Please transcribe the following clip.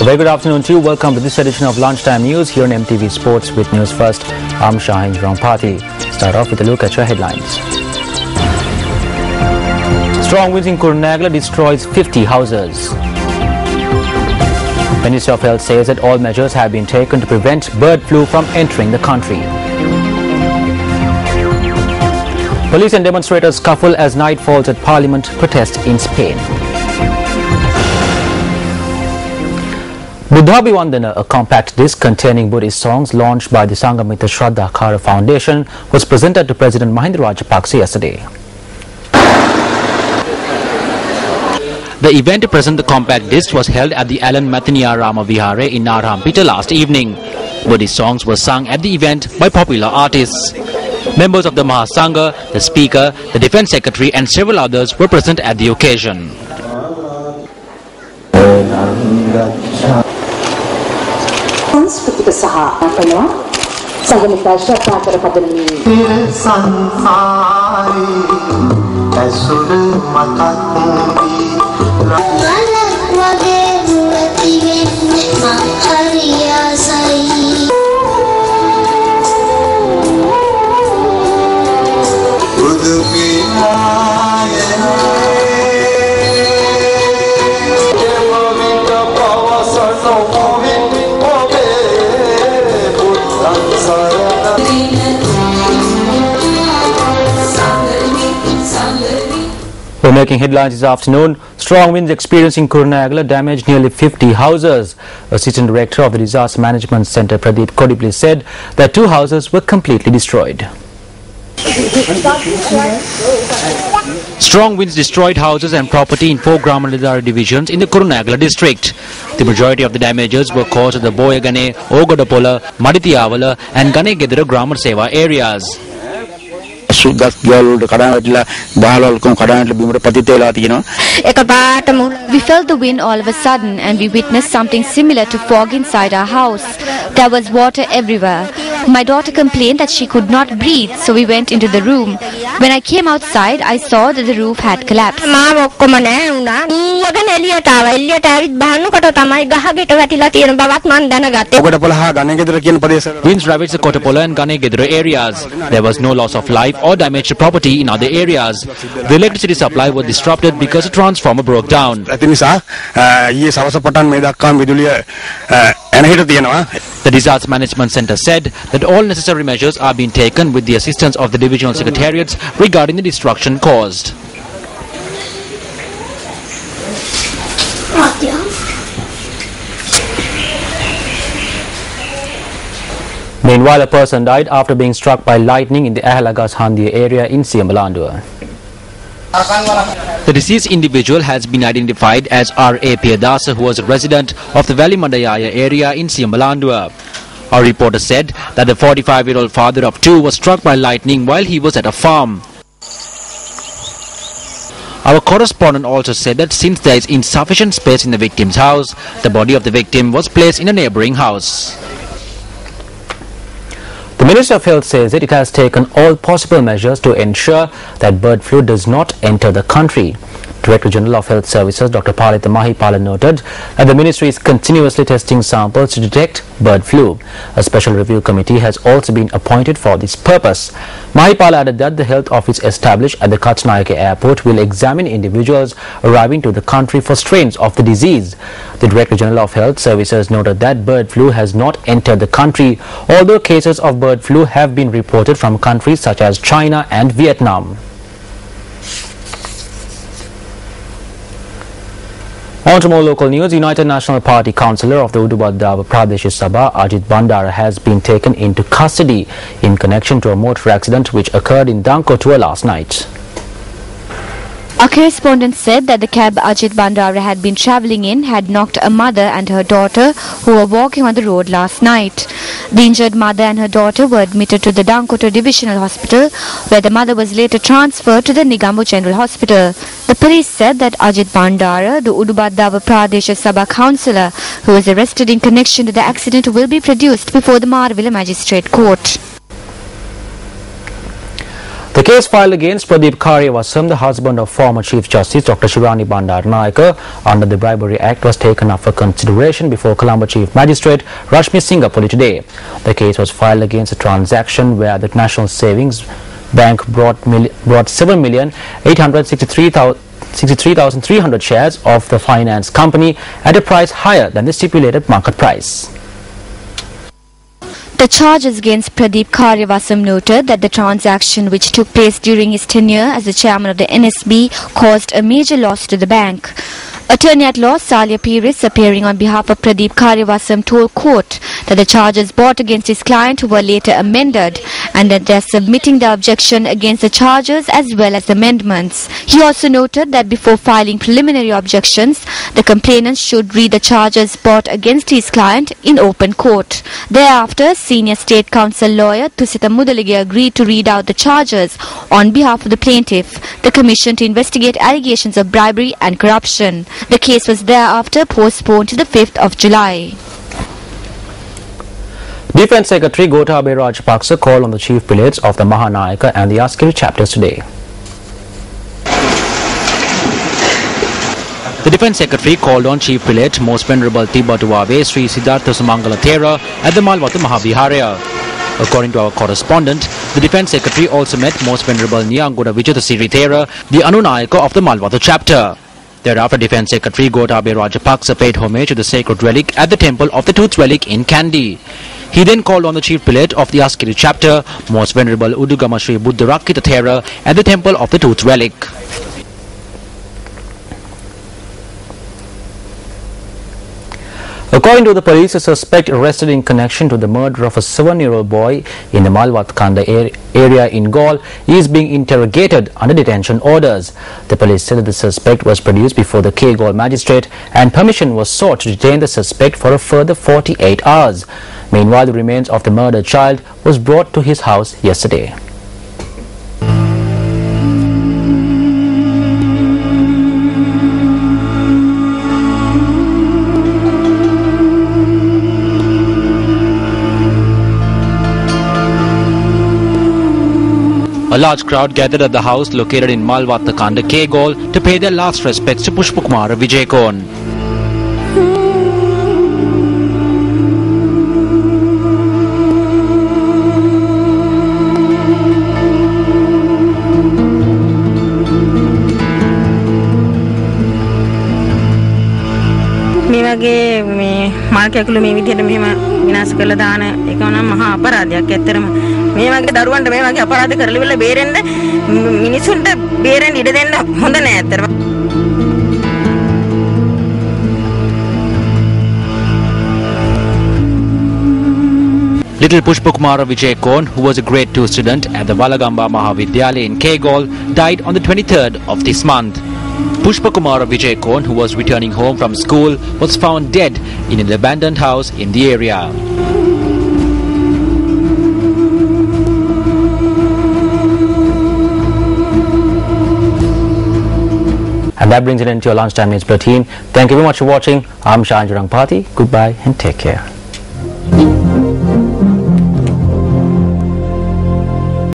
A very good afternoon to you. Welcome to this edition of Lunchtime News here on MTV Sports with News First. I'm Shahin Rampati. Start off with a look at your headlines. Strong winds in Kurunegala destroys 50 houses. Ministry of Health says that all measures have been taken to prevent bird flu from entering the country. Police and demonstrators scuffle as night falls at Parliament protest in Spain. Buddhabhivandana, a compact disc containing Buddhist songs launched by the Sangamita Shraddha Kara Foundation, was presented to President Mahinda Rajapaksa yesterday. The event to present the compact disc was held at the Alan Mathiniya Rama Vihare in Narayampeta last evening. Buddhist songs were sung at the event by popular artists. Members of the Mahasangha, the Speaker, the Defence Secretary and several others were present at the occasion. We're making headlines this afternoon. Strong winds experienced in Kurunegala damaged nearly 50 houses. Assistant Director of the Disaster Management Centre, Pradeep Kodipli, said that 2 houses were completely destroyed. Strong winds destroyed houses and property in 4 Gramanidara divisions in the Kurunegala district. The majority of the damages were caused at the Boyagane, Ogodapola, Madithiyavala and Ganegedara Grama Seva areas. We felt the wind all of a sudden and we witnessed something similar to fog inside our house. There was water everywhere. My daughter complained that she could not breathe, so we went into the room. When I came outside, I saw that the roof had collapsed. Winds ravaged the Kotapola and Ganegedara areas. There was no loss of life or damage to property in other areas. The electricity supply was disrupted because a transformer broke down. The Disaster Management Centre said that all necessary measures are being taken with the assistance of the divisional secretariats regarding the destruction caused. Meanwhile, a person died after being struck by lightning in the Ahalagas Handia area in Siambalandua. The deceased individual has been identified as R.A. Piyadasa, who was a resident of the Valley Mandayaya area in Siambalandua. Our reporter said that the 45-year-old father of 2 was struck by lightning while he was at a farm. Our correspondent also said that since there is insufficient space in the victim's house, the body of the victim was placed in a neighbouring house. The Ministry of Health says that it has taken all possible measures to ensure that bird flu does not enter the country. Director General of Health Services Dr. Palitha Mahipala noted that the ministry is continuously testing samples to detect bird flu. A special review committee has also been appointed for this purpose. Mahipala added that the health office established at the Katunayake airport will examine individuals arriving to the country for strains of the disease. The Director General of Health Services noted that bird flu has not entered the country, although cases of bird flu have been reported from countries such as China and Vietnam. On to more local news. United National Party councillor of the Udubadava Pradesh Sabha, Ajit Bandara, has been taken into custody in connection to a motor accident which occurred in Dankotua last night. Our correspondent said that the cab Ajit Bandara had been travelling in had knocked a mother and her daughter who were walking on the road last night. The injured mother and her daughter were admitted to the Dankotua Divisional Hospital, where the mother was later transferred to the Negombo General Hospital. The police said that Ajit Bandara, the Udubadava Pradesh Sabha councillor who was arrested in connection to the accident, will be produced before the Maravilla Magistrate Court. The case filed against Pradeep Karyavasam, the husband of former Chief Justice Dr. Shirani Bandaranaike, under the Bribery Act was taken up for consideration before Colombo Chief Magistrate Rashmi Singapoli today. The case was filed against a transaction where the National Savings Bank brought 7,863,300 shares of the finance company at a price higher than the stipulated market price. The charges against Pradeep Karyavasam noted that the transaction, which took place during his tenure as the chairman of the NSB, caused a major loss to the bank. Attorney at law Salia Pires, appearing on behalf of Pradeep Karyavasam, told court that the charges brought against his client were later amended and that they are submitting the objection against the charges as well as amendments. He also noted that before filing preliminary objections, the complainant should read the charges brought against his client in open court. Thereafter, Senior State Counsel lawyer Tusita Mudalige agreed to read out the charges on behalf of the plaintiff, the commission to investigate allegations of bribery and corruption. The case was thereafter postponed to the 5th of July. Defence Secretary Gotabaya Rajapaksa called on the chief prelates of the Mahanayaka and the Askari chapters today. The Defence Secretary called on Chief Prelate Most Venerable Tibatuave Sri Siddhartha Sumangala Thera at the Malwatha Mahaviharaya. According to our correspondent, the Defence Secretary also met Most Venerable Nyanguda Vijayathasiri Thera, the Anunayaka of the Malwatha chapter. Thereafter, Defence Secretary Gotabaya Rajapaksa paid homage to the sacred relic at the temple of the Tooth Relic in Kandy. He then called on the Chief Prelate of the Askari chapter, Most Venerable Udugama Sri Buddharakita Thera, at the temple of the Tooth Relic. According to the police, a suspect arrested in connection to the murder of a 7-year-old boy in the Malwatkanda area in Gaul is being interrogated under detention orders. The police said that the suspect was produced before the K Gaul magistrate and permission was sought to detain the suspect for a further 48 hours. Meanwhile, the remains of the murdered child was brought to his house yesterday. A large crowd gathered at the house located in Malwatkanda, K Gaul, to pay their last respects to Pushpakumara Vijayakon. මේ වගේ මේ මාර්කයකුළු මේ විදිහට මෙහෙම විනාශ කළා දාන එක නම් මහා අපරාධයක්. ඇත්තටම මේ වගේ දරුවන්ට මේ වගේ අපරාධ කරලා බේරෙන්න මිනිසුන්ට බේරෙන්න ඉඩ දෙන්න හොඳ නෑ ඇත්තටම. Little Pushpakumara Vijayakon, who was a grade 2 student at the Valagamba Mahavidyalaya in K Gaul, died on the 23rd of this month. Pushpakumara Vijayakon, who was returning home from school, was found dead in an abandoned house in the area. And that brings it into your lunchtime news bulletin. Thank you very much for watching. I'm Shahan Jurangpati. Goodbye and take care.